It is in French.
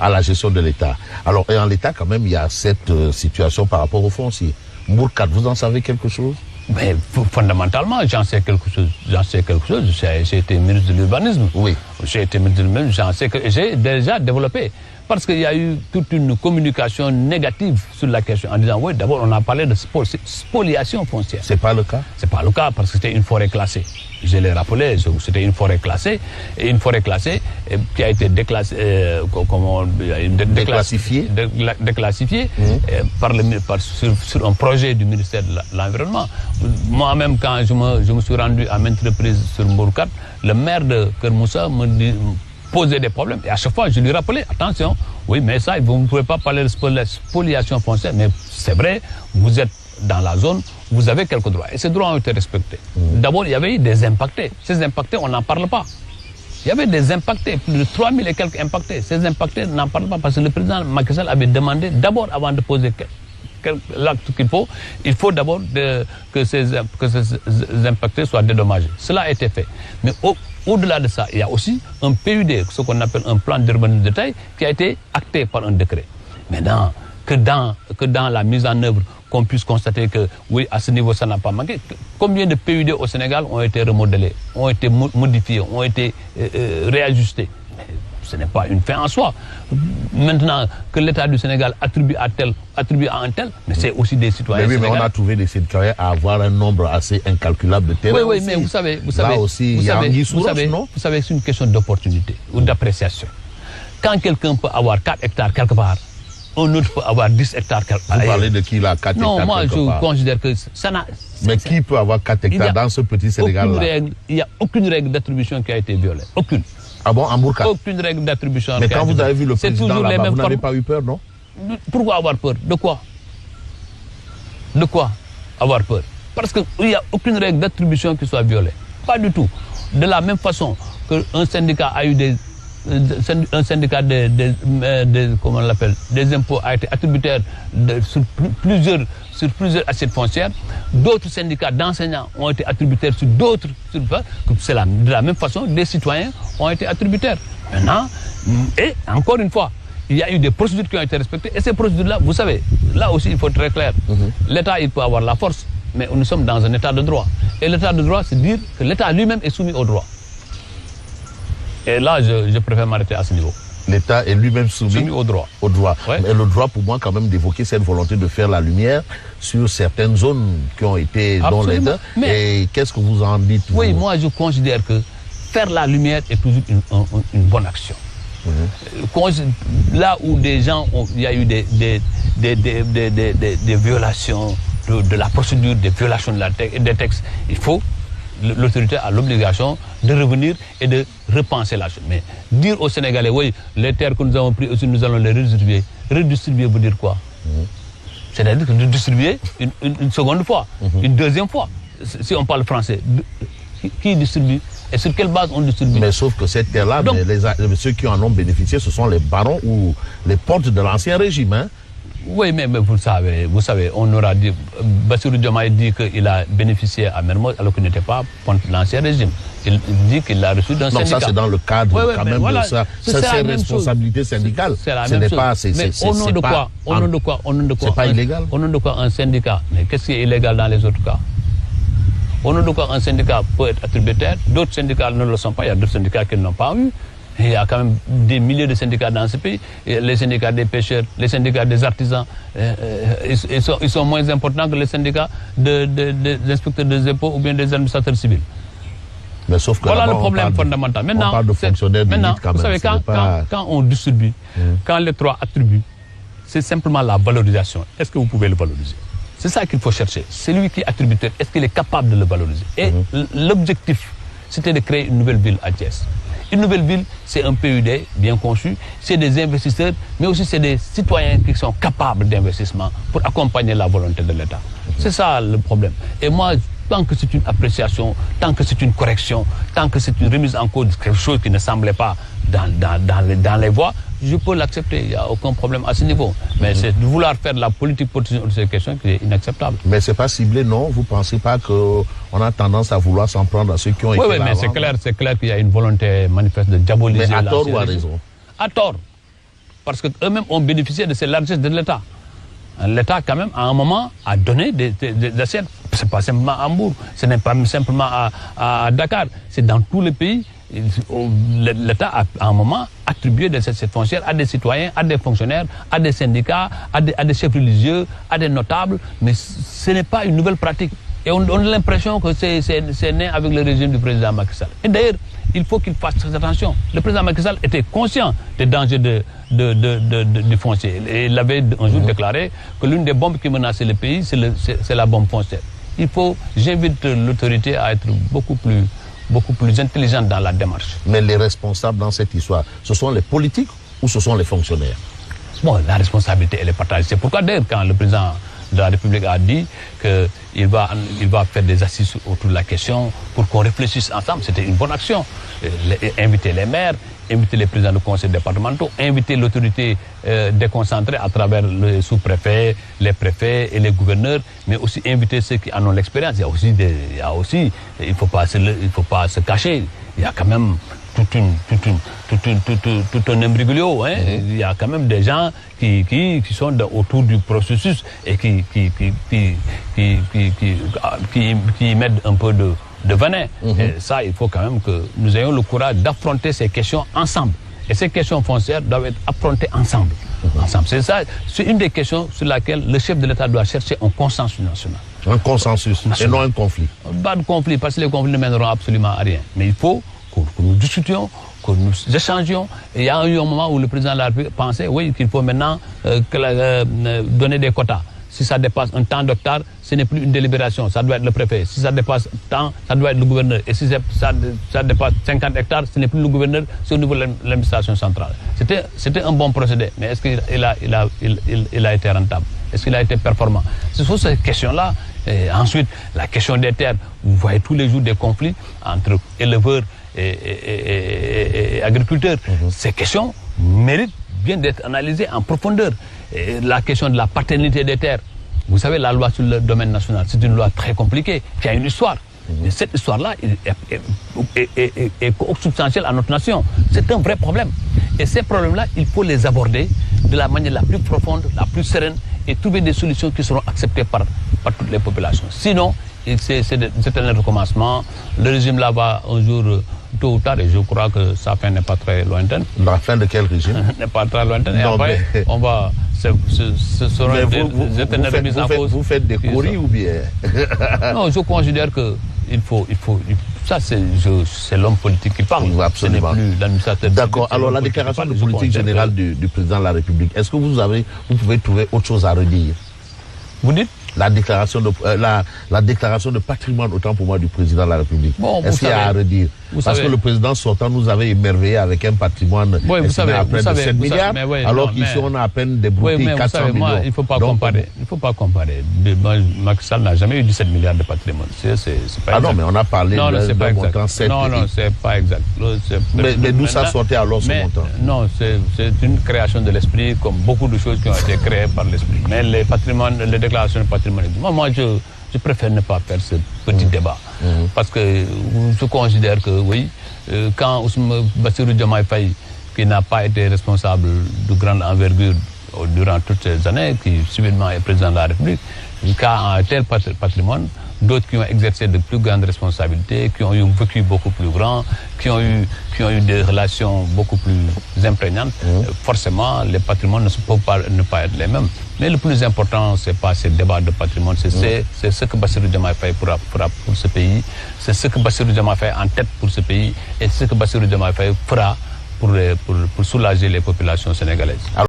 à la gestion de l'État. Alors, et en l'État, quand même, il y a cette situation par rapport au foncier. Mbourkat, vous en savez quelque chose? Mais fondamentalement, j'en sais quelque chose. J'ai été ministre de l'urbanisme. Oui. J'ai été ministre de l'urbanisme, j'en sais que j'ai déjà développé. Parce qu'il y a eu toute une communication négative sur la question en disant, oui, d'abord, on a parlé de spoliation foncière. C'est pas le cas? C'est pas le cas parce que c'était une forêt classée. Je l'ai rappelé, c'était une forêt classée. Et une forêt classée qui a été déclassifiée sur un projet du ministère de l'Environnement. Moi-même, quand je me suis rendu à maintes reprises sur Mbourkat, le maire de Kermoussa me dit, poser des problèmes. Et à chaque fois, je lui rappelais, attention, oui, mais ça, vous ne pouvez pas parler de spoliation foncière, mais c'est vrai, vous êtes dans la zone, vous avez quelques droits. Et ces droits ont été respectés. D'abord, il y avait eu des impactés. Ces impactés, on n'en parle pas. Il y avait des impactés, plus de 3000 et quelques impactés. Ces impactés, n'en parlent pas parce que le président Macky Sall avait demandé, d'abord, avant de poser l'acte qu'il faut, il faut d'abord que ces impactés soient dédommagés. Cela a été fait. Mais au-delà de ça, il y a aussi un PUD, ce qu'on appelle un plan d'urbanisme de détail, qui a été acté par un décret. Maintenant, que dans la mise en œuvre, qu'on puisse constater que, oui, à ce niveau, ça n'a pas manqué. Combien de PUD au Sénégal ont été remodelés, ont été modifiés, ont été réajustés? Mais ce n'est pas une fin en soi. Maintenant, que l'État du Sénégal attribue à un tel, mais c'est aussi des citoyens sénégalais. Mais on a trouvé des citoyens à avoir un nombre assez incalculable de terrains. Oui, mais vous savez, là aussi, il y a Anguille sous roche, non? Vous savez, c'est une question d'opportunité ou d'appréciation. Quand quelqu'un peut avoir 4 hectares quelque part, un autre peut avoir 10 hectares quelque part. Vous parlez de qui là, 4 hectares Non, moi quelque je part. considère que ça n'a... Mais qui peut avoir 4 hectares dans ce petit Sénégal-là? Il n'y a aucune règle d'attribution qui a été violée. Aucune. Ah bon, en Mbourkat? Aucune règle d'attribution. Mais quand vous avez vu le président là-bas, vous n'avez pas eu peur, non? Pourquoi avoir peur? De quoi? De quoi avoir peur? Parce qu'il n'y a aucune règle d'attribution qui soit violée. Pas du tout. De la même façon qu'un syndicat a eu un syndicat comment on l'appelle, des impôts a été attributaire sur plusieurs assiettes foncières, d'autres syndicats d'enseignants ont été attributaires sur d'autres, c'est de la même façon, des citoyens ont été attributaires. Maintenant, et encore une fois, il y a eu des procédures qui ont été respectées, et ces procédures-là, vous savez, là aussi il faut être très clair. L'État, il peut avoir la force, mais nous sommes dans un état de droit. Et l'état de droit, c'est dire que l'État lui-même est soumis au droit. Et là, je préfère m'arrêter à ce niveau. L'État est lui-même soumis au droit. Au droit. Ouais. Mais le droit, pour moi, quand même, d'évoquer cette volonté de faire la lumière sur certaines zones qui ont été dans l'État. Et qu'est-ce que vous en dites? Oui, moi, je considère que faire la lumière est toujours une bonne action. Là où des gens, il y a eu des violations de la procédure, des violations des textes, il faut... L'autorité a l'obligation de revenir et de repenser la chose. Mais dire aux Sénégalais, oui, les terres que nous avons prises aussi, nous allons les redistribuer. Redistribuer veut dire quoi? C'est-à-dire que de distribuer une seconde fois, une deuxième fois. Si on parle français, qui distribue? Et sur quelle base on distribue? Mais sauf que cette terre-là, ceux qui en ont bénéficié, ce sont les barons ou les portes de l'ancien régime, hein? Oui, mais vous savez, on aura dit, Bassirou Diomaye dit qu'il a bénéficié à Mermoz alors qu'il n'était pas contre l'ancien régime. Il dit qu'il l'a reçu d'un syndicat. Donc ça, c'est dans le cadre quand même de ça. C'est ses responsabilités syndicales. C'est la même chose. Mais au nom de quoi? Au nom de quoi? C'est pas illégal. Au nom de quoi un syndicat? Mais qu'est-ce qui est illégal dans les autres cas? Au nom de quoi un syndicat peut être attributaire? D'autres syndicats ne le sont pas. Il y a d'autres syndicats qui ne l'ont pas eu. Il y a quand même des milliers de syndicats dans ce pays. Les syndicats des pêcheurs, les syndicats des artisans, ils sont moins importants que les syndicats des inspecteurs des impôts ou bien des administrateurs civils. Mais sauf que voilà le problème fondamental. Maintenant, on parle de fonctionnaires d'élite quand même. Vous savez, quand on distribue, quand les trois attribuent, c'est simplement la valorisation. Est-ce que vous pouvez le valoriser? C'est ça qu'il faut chercher. Celui qui est attributeur, est-ce qu'il est capable de le valoriser? Et l'objectif, c'était de créer une nouvelle ville à Thiès. Une nouvelle ville, c'est un PUD bien conçu, c'est des investisseurs, mais aussi c'est des citoyens qui sont capables d'investissement pour accompagner la volonté de l'État. C'est ça le problème. Et moi, tant que c'est une appréciation, tant que c'est une correction, tant que c'est une remise en cause de quelque chose qui ne semblait pas dans les voies, je peux l'accepter, il n'y a aucun problème à ce niveau. Mais c'est de vouloir faire de la politique politique de ces questions qui est inacceptable. Mais ce n'est pas ciblé, non? Vous ne pensez pas qu'on a tendance à vouloir s'en prendre à ceux qui ont été là? Oui, mais c'est clair qu'il y a une volonté manifeste de diaboliser. Mais à tort ou à raison? À tort. parce qu'eux-mêmes ont bénéficié de ces largesses de l'État. L'État, quand même, à un moment, a donné des assiettes. Ce n'est pas simplement à Hambourg, ce n'est pas simplement à Dakar, c'est dans tous les pays. L'État a, à un moment, attribué des assiettes foncières à des citoyens, à des fonctionnaires, à des syndicats, à des chefs religieux, à des notables, mais ce n'est pas une nouvelle pratique. Et on a l'impression que c'est né avec le régime du président Macky Sall. Et d'ailleurs, il faut qu'il fasse très attention. Le président Macky Sall était conscient des dangers du foncier. Et il avait un jour déclaré que l'une des bombes qui menaçait le pays, c'est la bombe foncière. J'invite l'autorité à être beaucoup plus intelligente dans la démarche. Mais les responsables dans cette histoire, ce sont les politiques ou ce sont les fonctionnaires? Bon, la responsabilité, elle est partagée. C'est pourquoi d'ailleurs, quand le président de la République a dit qu'il va faire des assises autour de la question pour qu'on réfléchisse ensemble. C'était une bonne action. Inviter les maires, inviter les présidents de conseils départementaux, inviter l'autorité déconcentrée à travers le sous-préfet, les préfets et les gouverneurs, mais aussi inviter ceux qui en ont l'expérience. Il ne faut pas se cacher. Il y a quand même tout un imbroglio. Hein? Il y a quand même des gens qui sont autour du processus et qui mettent un peu de venin. Et ça, il faut quand même que nous ayons le courage d'affronter ces questions ensemble. Et ces questions foncières doivent être affrontées ensemble. C'est une des questions sur laquelle le chef de l'État doit chercher un consensus national. Un consensus et non un conflit. Pas de conflit, parce que les conflits ne mèneront absolument à rien. Mais il faut que nous discutions, que nous échangions. Et il y a eu un moment où le président de la République pensait qu'il faut maintenant donner des quotas. Si ça dépasse un temps d'hectare, ce n'est plus une délibération, ça doit être le préfet. Si ça dépasse tant, ça doit être le gouverneur. Et si ça dépasse 50 hectares, ce n'est plus le gouverneur, c'est au niveau de l'administration centrale. C'était un bon procédé, mais est-ce qu'il a été rentable? Est-ce qu'il a été performant? Ce sont ces questions-là. Et ensuite, la question des terres. Vous voyez tous les jours des conflits entre éleveurs et agriculteurs. Ces questions méritent bien d'être analysées en profondeur. Et la question de la paternité des terres. Vous savez, la loi sur le domaine national, c'est une loi très compliquée, qui a une histoire. Mais cette histoire-là est substantielle à notre nation. C'est un vrai problème. Et ces problèmes-là, il faut les aborder de la manière la plus profonde, la plus sereine, et trouver des solutions qui seront acceptées par toutes les populations. Sinon, c'est un recommencement. Le régime là va un jour, tôt ou tard, et je crois que sa fin n'est pas très lointaine. La fin de quel régime? N'est pas très lointaine. Et après, on va... Ce seront des éternelles remises en cause. Vous faites des courriers ou bien? Non, je considère que il faut ça, c'est l'homme politique qui parle. Ce n'est plus l'administrateur. D'accord. Alors, la déclaration de politique générale du président de la République, est-ce que vous pouvez trouver autre chose à redire? Vous dites? La déclaration de patrimoine, autant pour moi, du président de la République. Bon, est-ce qu'il y a à redire? Parce que le président sortant nous avait émerveillé avec un patrimoine estimé à près de 7 milliards, alors qu'ici on a à peine débrouillé 400 millions. Moi, il ne faut pas comparer. Il ne faut pas comparer. Macky Sall n'a jamais eu 17 milliards de patrimoine. C'est pas exact. Non, mais on a parlé d'un montant 7. Non, c'est pas exact. Mais d'où ça sortait alors ce montant? Non, c'est une création de l'esprit, comme beaucoup de choses qui ont été créées par l'esprit. Mais les déclarations de patrimoine, moi, je préfère ne pas faire ce petit débat. Parce que je considère que, oui, quand Bassirou Diomaye Faye, qui n'a pas été responsable de grande envergure durant toutes ces années, qui subitement est président de la République, qui a un tel patrimoine, d'autres qui ont exercé de plus grandes responsabilités, qui ont eu un vécu beaucoup plus grand, qui ont eu des relations beaucoup plus imprégnantes, forcément, les patrimoines ne peuvent pas être les mêmes. Mais le plus important, ce n'est pas ces débats de patrimoine, c'est ce que Bassirou Diomaye Faye fera pour ce pays, c'est ce que Bassirou Diomaye Faye en tête pour ce pays, et ce que Bassirou Diomaye Faye fera pour soulager les populations sénégalaises.